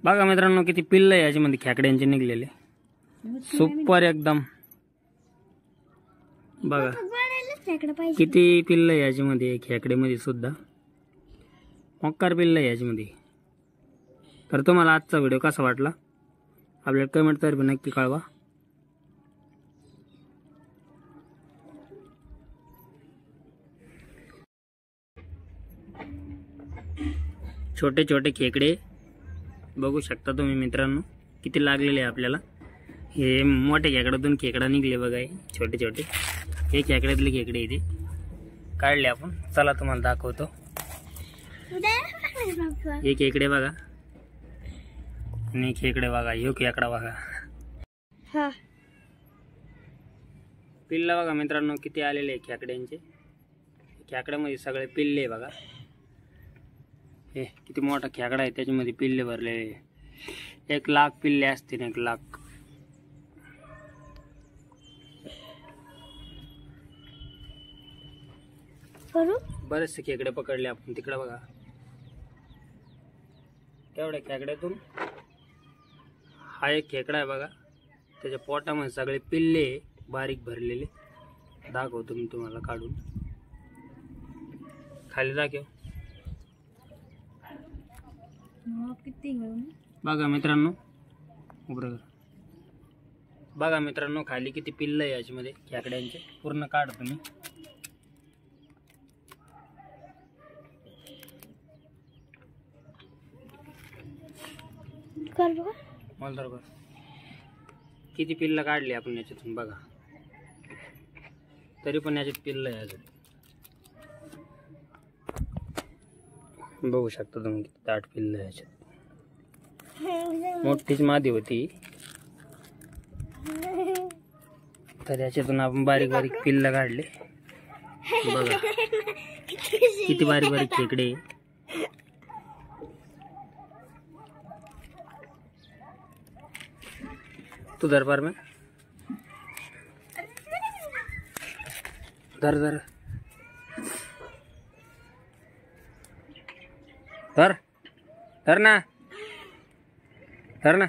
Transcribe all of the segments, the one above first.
बघा मित्रांनो किती पिल्ल आहे याच्यामध्ये खेकड्यांचे निघलेले, सुपर एकदम। बघा किती पिल्ल आहे याच्यामध्ये, खेकड्यामध्ये सुद्धा मक्कार पिल्ल आहे याच्यामध्ये। तर तुम्हाला आजचा व्हिडिओ कसा वाटला आपल्याला कमेंट तर्फे नक्की कळवा। छोटे छोटे खेकडे बघू शकता तुम्ही मित्रांनो किती लागलेले आपल्याला। हे मोठ्या खेकड्यातून खेकडा निघले बघा, हे छोटे छोटे हे खेकड्यातले खेकडे इथे काढले आपण। चला तुम्हाला दाखवतो। हे खेकडे बघा आणि खेकडे बघा, ह्यो खेकडा बघा, पिल्ल बघा मित्रांनो किती आलेले खेकड्यांचे। खेकड्यामध्ये सगळे पिल्ले बघा, हे किती मोठा खेकडा आहे त्याच्यामध्ये पिल्ले भरलेले। 1 लाख पिल्ले असतील, 1 लाख। बरेचसे खेकडे पकडले आपण तिकडे बघा। तेवढ्या खेकड्यातून हा एक खेकडा आहे बघा, त्याच्या पोटामध्ये सगळे पिल्ले बारीक भरलेले। दाखवतो मी तुम्हाला काढून, खाली दाखव। बघा मित्रांनो, बघा मित्रांनो खाली किती पिल्ल आहे याच्यामध्ये खेकड्यांचे, पूर्ण काढ तुम्ही। किती पिल्ल काढली आपण याच्यातून बघा, तरी पण याच्यात पिल्ल आहे अजून। बघू शकता तुम्ही किती दाट पिल्ल आहे याच्यात। मोठीच मादी होती, तर याच्यातून आपण बारीक बारीक पिल्ल काढले बघा। किती बारीक बारीक खेकडे। तू धर पर में धर धर धर धर ना, धर ना।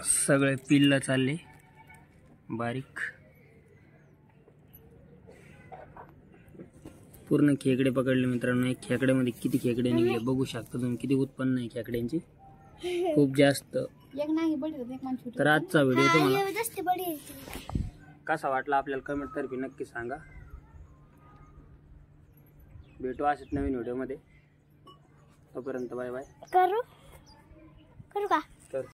सगळे पिल्ल चालले बारीक, पूर्ण खेकडे पकडले मित्रांनो। एक खेकड्यामध्ये किती खेकडे निघले बघू शकता तुम्ही, किती उत्पन्न आहे खेकड्यांचे, खूप जास्त। तर आजचा व्हिडिओ तुम्हाला कसा वाटला आपल्याला कमेंट तर्फे नक्की सांगा। भेटू असेच नवीन व्हिडिओ मध्ये, तोपर्यंत बाय बाय। करू का?